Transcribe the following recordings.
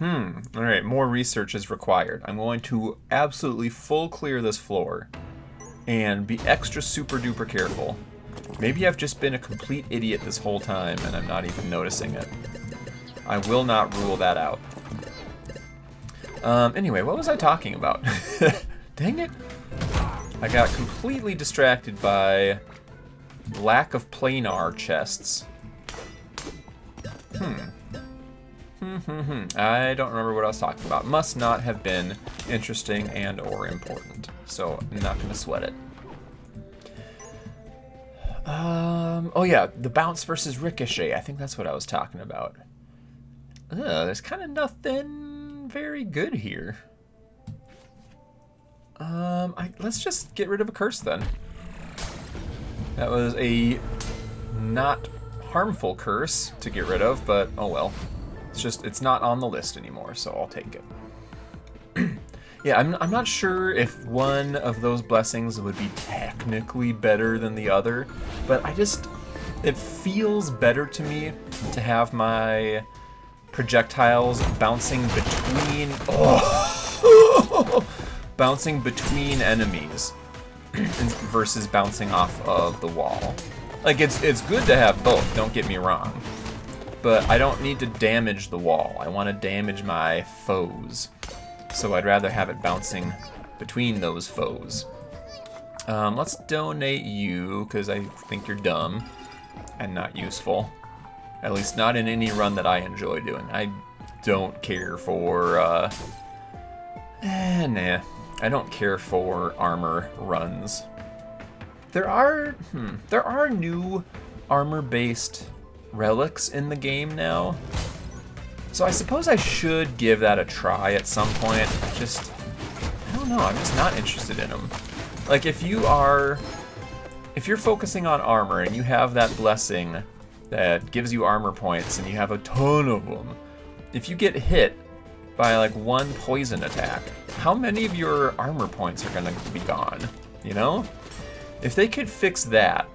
Alright, more research is required. I'm going to absolutely full clear this floor and be extra super duper careful. Maybe I've just been a complete idiot this whole time and I'm not even noticing it. I will not rule that out. Anyway, what was I talking about? Dang it! I got completely distracted by lack of planar chests. I don't remember what I was talking about. Must not have been interesting and or important. So I'm not going to sweat it. Oh yeah, the bounce versus ricochet. I think that's what I was talking about. There's kind of nothing very good here. Let's just get rid of a curse then. That was a not harmful curse to get rid of, but oh well. It's not on the list anymore, so I'll take it. Yeah, I'm not sure if one of those blessings would be technically better than the other, but it feels better to me to have my projectiles bouncing between bouncing between enemies versus bouncing off of the wall. Like it's good to have both, don't get me wrong. But I don't need to damage the wall. I want to damage my foes. So I'd rather have it bouncing between those foes. Let's donate you, because I think you're dumb and not useful. At least not in any run that I enjoy doing. I don't care for, nah. I don't care for armor runs. There are new armor-based relics in the game now. So I suppose I should give that a try at some point. I don't know, I'm just not interested in them. Like if you're focusing on armor and you have that blessing that gives you armor points and you have a ton of them, if you get hit by like one poison attack, how many of your armor points are gonna be gone, you know? If they could fix that,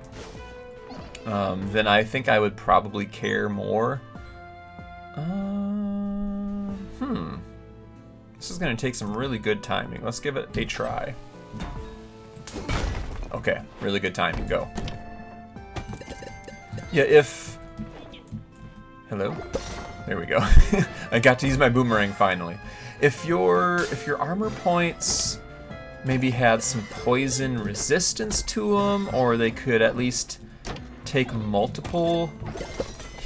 then I think I would probably care more. This is going to take some really good timing. Let's give it a try. Okay, really good timing. Go. Yeah, Hello? There we go. I got to use my boomerang finally. If your armor points maybe had some poison resistance to them, or they could at least take multiple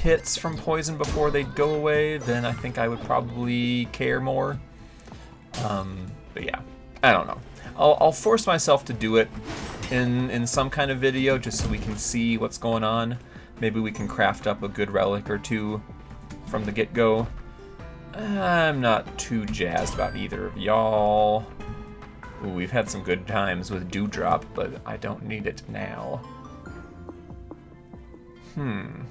hits from poison before they'd go away, then I think I would probably care more. But yeah, I don't know. I'll force myself to do it in some kind of video just so we can see what's going on. Maybe we can craft up a good relic or two from the get-go. I'm not too jazzed about either of y'all. Ooh, we've had some good times with Dewdrop, but I don't need it now. You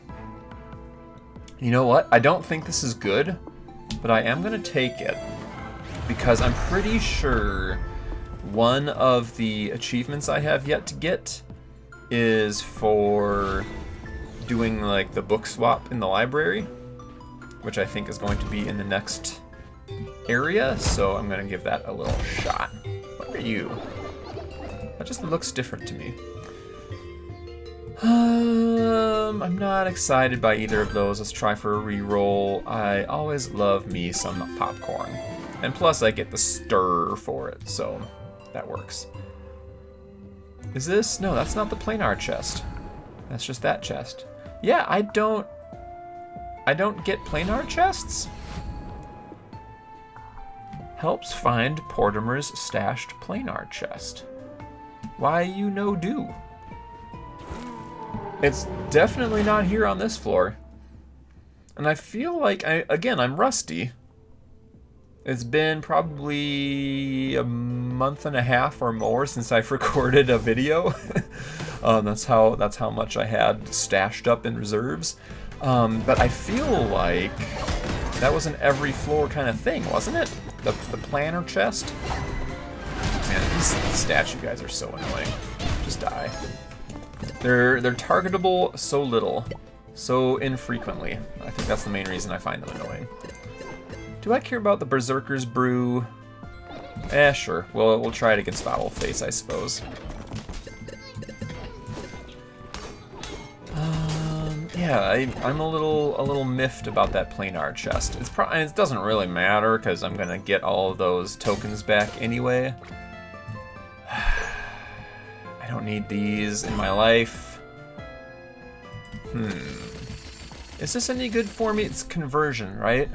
know what? I don't think this is good, but I am going to take it because I'm pretty sure one of the achievements I have yet to get is for doing like the book swap in the library, which I think is going to be in the next area, so I'm going to give that a little shot. What are you? That just looks different to me. I'm not excited by either of those. Let's try for a reroll. I always love me some popcorn. And plus I get the stir for it, so that works. Is this? No, that's not the planar chest. That's just that chest. Yeah, I don't get planar chests? Helps find Portimer's stashed planar chest. Why you no do? It's definitely not here on this floor. And I feel like, I'm rusty. It's been probably a month and a half or more since I've recorded a video. That's how much I had stashed up in reserves. But I feel like that was an every floor kind of thing, wasn't it? The planner chest? Man, these statue guys are so annoying. Just die. They're targetable so little, so infrequently. I think that's the main reason I find them annoying. Do I care about the Berserker's Brew? Sure. We'll try it against Foul Face, I suppose. Yeah, I'm a little miffed about that planar chest. It doesn't really matter because I'm gonna get all of those tokens back anyway. I don't need these in my life. Is this any good for me? It's conversion, right?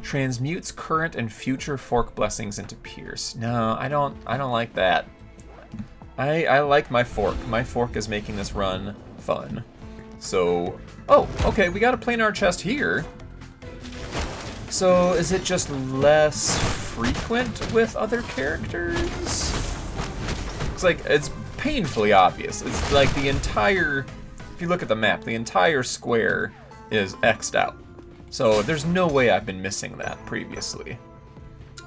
Transmutes current and future fork blessings into pierce. No, I don't like that. I like my fork. My fork is making this run fun. So, oh, okay, we got a planar chest here. So, is it just less frequent with other characters? It's like, it's painfully obvious. It's like the entire, if you look at the map, the entire square is X'd out. So, there's no way I've been missing that previously.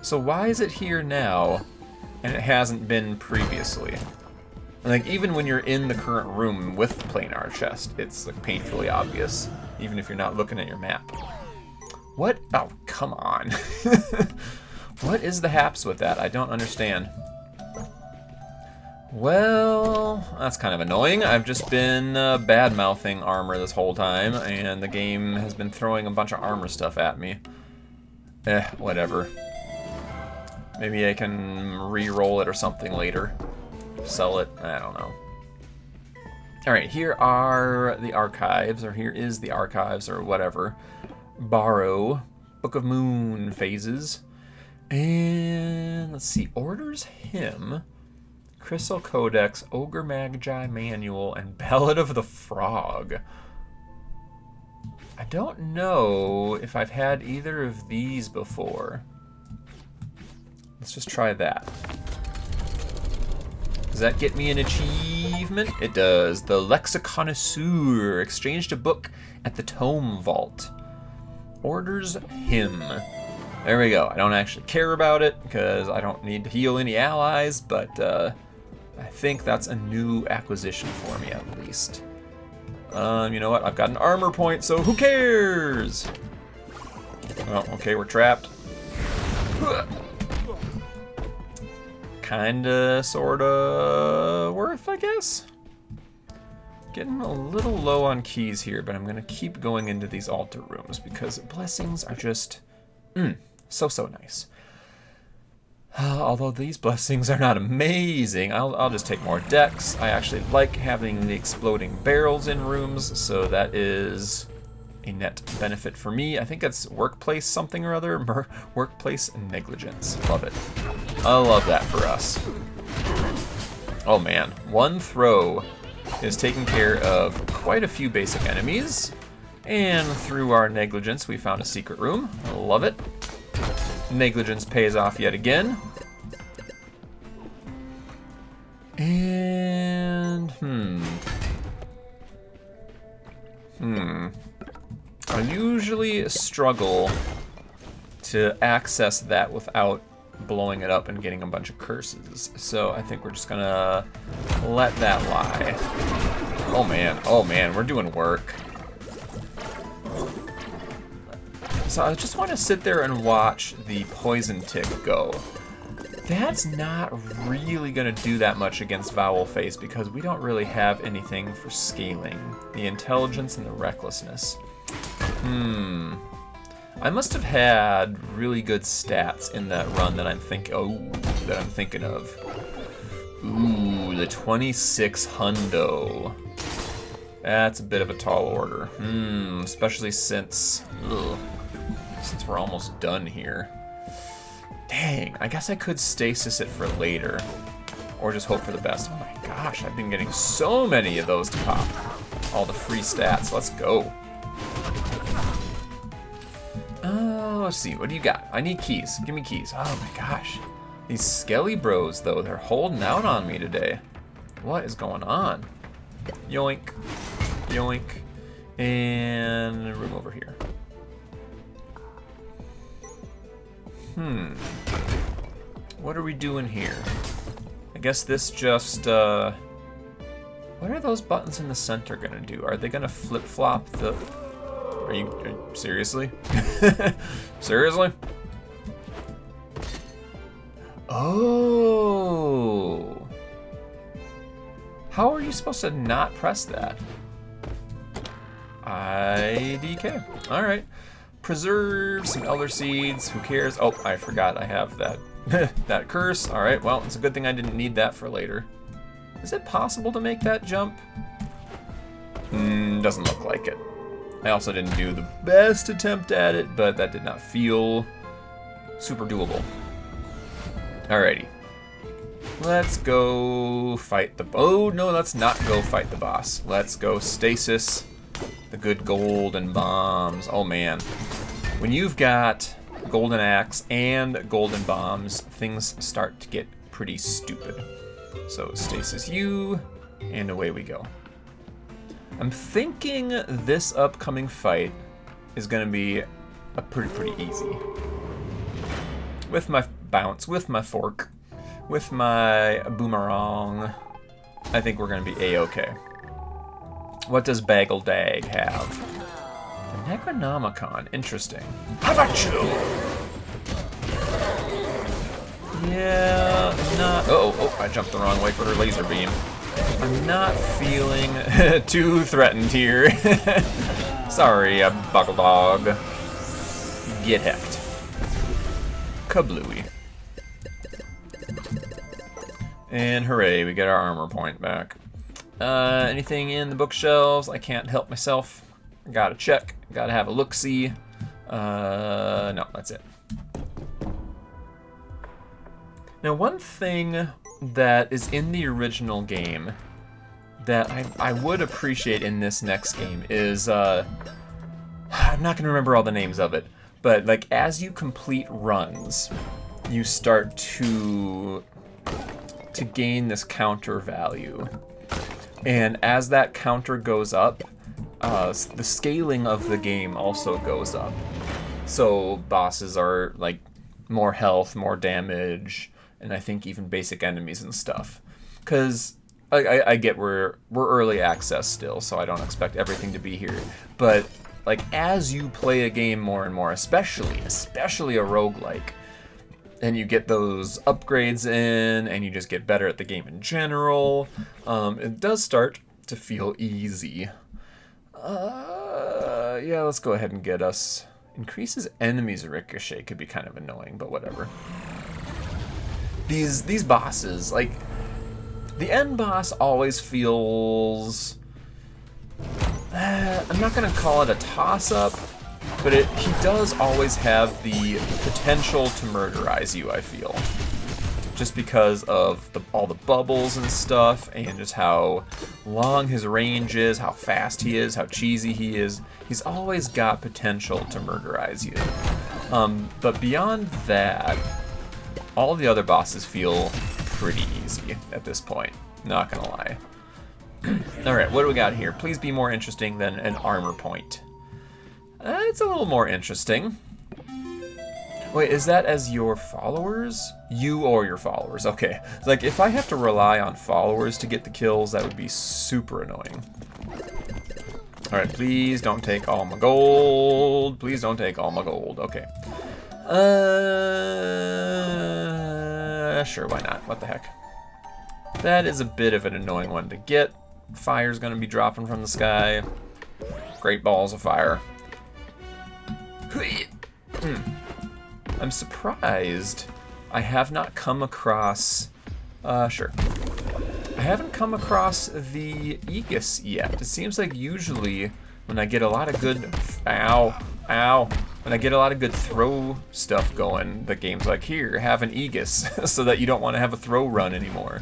So, why is it here now, and it hasn't been previously? Like, even when you're in the current room with the planar chest, it's like painfully obvious, even if you're not looking at your map. What? Oh, come on. What is the haps with that? I don't understand. Well, that's kind of annoying. I've just been bad-mouthing armor this whole time, and the game has been throwing a bunch of armor stuff at me. Whatever. Maybe I can re-roll it or something later. Sell it, I don't know. Alright, here are the archives, or here is the archives, or whatever. Borrow, Book of Moon phases. And let's see, Orders Hymn, Crystal Codex, Ogre Magi Manual, and Ballad of the Frog. I don't know if I've had either of these before. Let's just try that. Does that get me an achievement? It does. The Lexiconnoisseur. Exchanged a book at the Tome Vault. Orders Hymn. There we go. I don't actually care about it because I don't need to heal any allies, but I think that's a new acquisition for me at least. You know what? I've got an armor point, so who cares? Oh, okay, we're trapped. Kinda, sorta worth, I guess. Getting a little low on keys here, but I'm gonna keep going into these altar rooms because blessings are just so nice. Although these blessings are not amazing, I'll just take more decks. I actually like having the exploding barrels in rooms, so that is a net benefit for me. I think it's workplace something or other. Workplace negligence. Love it. I love that for us. Oh man, one throw is taking care of quite a few basic enemies. And through our negligence, we found a secret room. I love it. Negligence pays off yet again. And, I usually struggle to access that without blowing it up and getting a bunch of curses. So I think we're just gonna let that lie. Oh man, we're doing work. So I just want to sit there and watch the poison tick go. That's not really going to do that much against Vowel Face because we don't really have anything for scaling. The intelligence and the recklessness. I must have had really good stats in that run that I'm thinking of. Ooh, the 26 hundo. That's a bit of a tall order. Especially since we're almost done here. Dang, I guess I could stasis it for later. Or just hope for the best. Oh my gosh, I've been getting so many of those to pop. All the free stats, let's go. Let's see, what do you got? I need keys, give me keys. Oh my gosh. These skelly bros though, they're holding out on me today. What is going on? Yoink, yoink, and a room over here. What are we doing here? I guess this just, what are those buttons in the center gonna do? Are they gonna flip-flop the... Are you seriously? Seriously? Oh. How are you supposed to not press that? IDK. Alright. Preserve some elder seeds. Who cares? Oh, I forgot I have that that curse. Alright, well, it's a good thing I didn't need that for later. Is it possible to make that jump? Doesn't look like it. I also didn't do the best attempt at it, but that did not feel super doable. Alrighty. Let's go fight the... Oh, no, let's not go fight the boss. Let's go stasis the good golden bombs. Oh, man. When you've got golden axe and golden bombs, things start to get pretty stupid. So stasis you, and away we go. I'm thinking this upcoming fight is going to be a pretty easy. With my bounce, with my fork, with my boomerang, I think we're going to be a-okay. What does Baggledag have? The Necronomicon. Interesting. How about you? Yeah, not... Oh, I jumped the wrong way for her laser beam. I'm not feeling too threatened here. Sorry, Baggledog. Get hecked. Kablooey. And hooray, we get our armor point back. Anything in the bookshelves? I can't help myself. Gotta check. Gotta have a look-see. No, that's it. Now, one thing that is in the original game that I would appreciate in this next game is, I'm not gonna remember all the names of it, but like as you complete runs, you start to gain this counter value. And as that counter goes up, the scaling of the game also goes up. So bosses are like more health, more damage, and I think even basic enemies and stuff. Because I get we're early access still, so I don't expect everything to be here. But like as you play a game more and more, especially a roguelike, and you get those upgrades in, and you just get better at the game in general, it does start to feel easy. Yeah, let's go ahead and get us. Increases enemies ricochet could be kind of annoying, but whatever. These bosses, like, the end boss always feels... I'm not going to call it a toss-up, but he does always have the potential to murderize you, I feel. Just because of all the bubbles and stuff, and just how long his range is, how fast he is, how cheesy he is. He's always got potential to murderize you. But beyond that, all the other bosses feel pretty easy at this point. Not gonna lie. Alright, what do we got here? Please be more interesting than an armor point. It's a little more interesting. Wait, is that as your followers? You or your followers, okay. Like, if I have to rely on followers to get the kills, that would be super annoying. Alright, please don't take all my gold. Please don't take all my gold, okay. Sure, why not? What the heck. That is a bit of an annoying one to get. Fire's gonna be dropping from the sky. Great balls of fire. I'm surprised I have not come across... sure. I haven't come across the Aegis yet. It seems like usually when I get a lot of good... Ow. Ow. When I get a lot of good throw stuff going, the game's like, here, have an Aegis, so that you don't want to have a throw run anymore.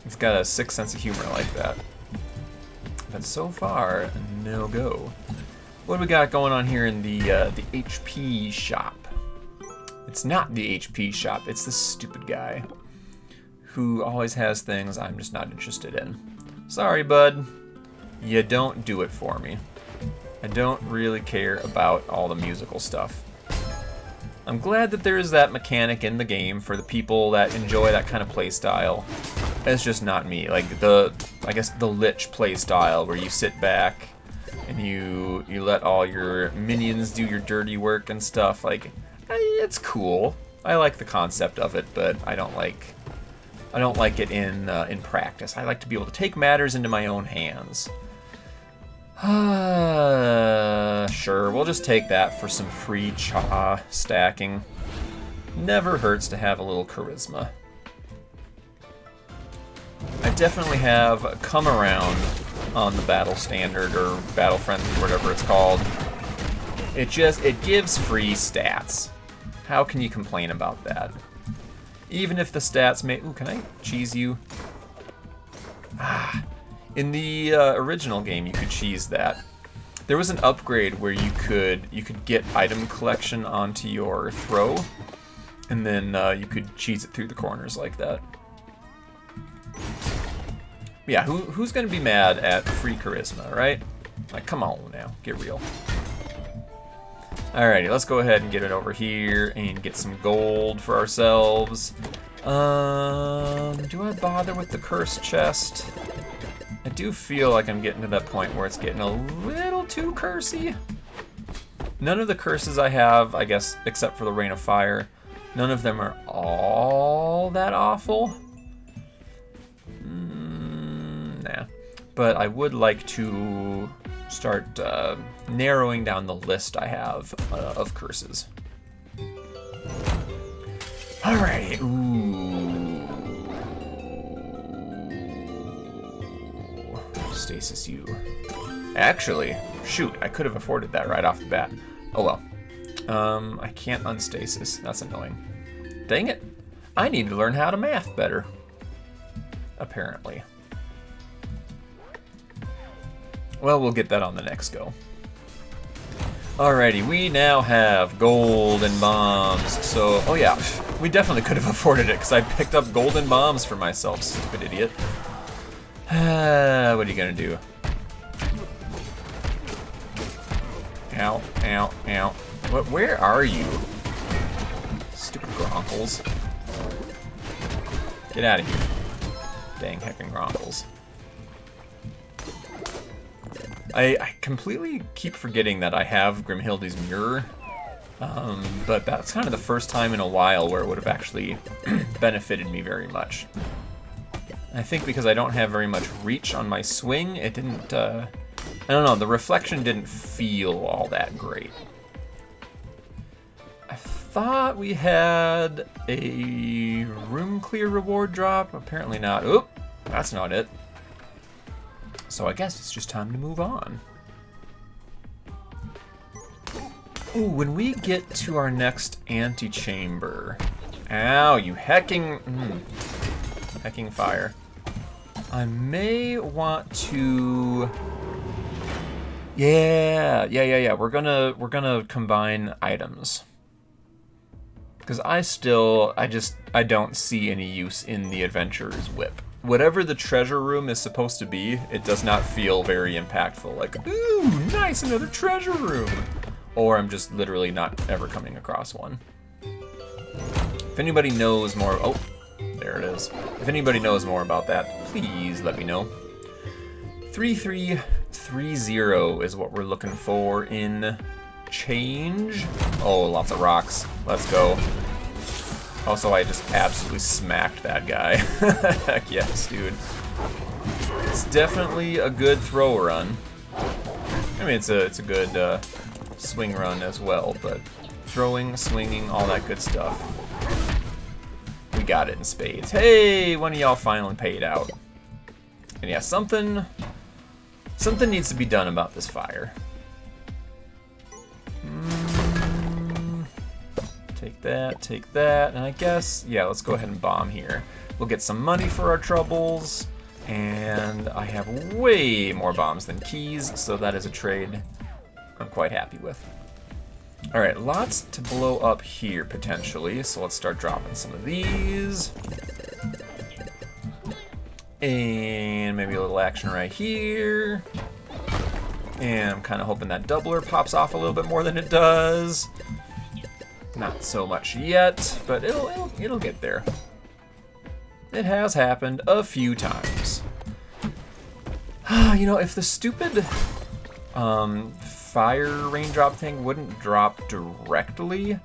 It's got a sick sense of humor like that. But so far, no go. What do we got going on here in the HP shop? It's not the HP shop, it's this stupid guy who always has things I'm just not interested in. Sorry, bud. You don't do it for me. I don't really care about all the musical stuff. I'm glad that there is that mechanic in the game for the people that enjoy that kind of play style. It's just not me. Like I guess the Lich play style where you sit back and and you let all your minions do your dirty work and stuff. Like, it's cool. I like the concept of it, but I don't like it in practice. I like to be able to take matters into my own hands. Sure, we'll just take that for some free cha stacking. Never hurts to have a little charisma. I definitely have come around on the battle standard or battle frenzy, whatever it's called. It gives free stats. How can you complain about that? Even if the stats may... Ooh, can I cheese you? In the original game, you could cheese that. There was an upgrade where you could get item collection onto your throw, and then you could cheese it through the corners like that. Yeah, who's gonna be mad at free charisma, right? Like, come on now, get real. Alrighty, let's go ahead and get it over here and get some gold for ourselves. Do I bother with the cursed chest? I do feel like I'm getting to that point where it's getting a little too cursy. None of the curses I have, I guess, except for the Rain of Fire, none of them are all that awful. Nah. But I would like to start narrowing down the list I have of curses. Alright, ooh. Stasis you. Actually, shoot, I could have afforded that right off the bat. Oh well. I can't unstasis. That's annoying. Dang it. I need to learn how to math better. Apparently. Well, we'll get that on the next go. Alrighty, we now have golden bombs. So, oh yeah, we definitely could have afforded it because I picked up golden bombs for myself, stupid idiot. What are you gonna do? Ow, ow, ow. What? Where are you? Stupid gronkles. Get out of here. Dang heckin' gronkles. I completely keep forgetting that I have Grimhilde's mirror, but that's kind of the first time in a while where it would have actually benefited me very much. I think because I don't have very much reach on my swing, it didn't, I don't know, the reflection didn't feel all that great. I thought we had a room clear reward drop, apparently not. Oop, that's not it. So I guess it's just time to move on. Ooh, when we get to our next antechamber... Ow, you hecking... hecking fire. I may want to... Yeah. We're gonna combine items. Because I don't see any use in the Adventurer's Whip. Whatever the treasure room is supposed to be, it does not feel very impactful. Like, ooh, nice, another treasure room. Or I'm just literally not ever coming across one. If anybody knows more, oh, there it is. If anybody knows more about that, please let me know. 3330 is what we're looking for in change. Oh, lots of rocks. Let's go. Also, I just absolutely smacked that guy. Heck yes, dude. It's definitely a good throw run. I mean, it's a good swing run as well, but throwing, swinging, all that good stuff. We got it in spades. Hey, one of y'all finally paid out. And yeah, something needs to be done about this fire. Take that, and I guess, yeah, let's go ahead and bomb here. We'll get some money for our troubles, and I have way more bombs than keys, so that is a trade I'm quite happy with. Alright, lots to blow up here, potentially, so let's start dropping some of these. And maybe a little action right here. And I'm kind of hoping that doubler pops off a little bit more than it does. Not so much yet, but it'll get there. It has happened a few times. You know, if the stupid fire raindrop thing wouldn't drop directly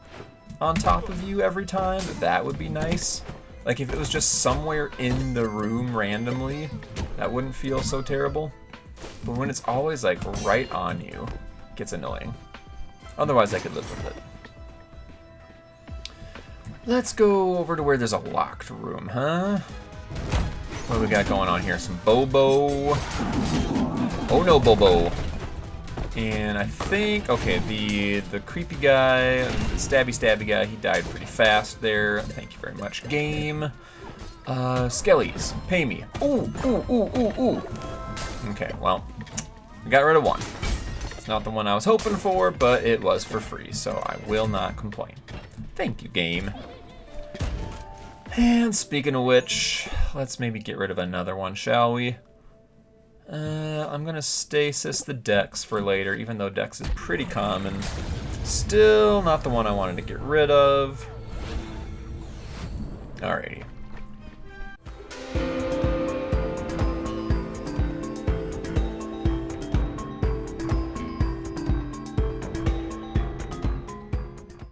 on top of you every time, that would be nice. Like if it was just somewhere in the room randomly, that wouldn't feel so terrible. But when it's always like right on you, it gets annoying. Otherwise I could live with it. Let's go over to where there's a locked room, huh? What do we got going on here? Some Bobo. Oh no, Bobo. And I think, okay, the creepy guy, the stabby guy, he died pretty fast there. Thank you very much, game. Skellies, pay me. Ooh, ooh, ooh, ooh, ooh. Okay, well, we got rid of one. It's not the one I was hoping for, but it was for free, so I will not complain. Thank you, game. And speaking of which, let's maybe get rid of another one, shall we? I'm gonna stasis the Dex for later, even though Dex is pretty common. Still not the one I wanted to get rid of. Alrighty.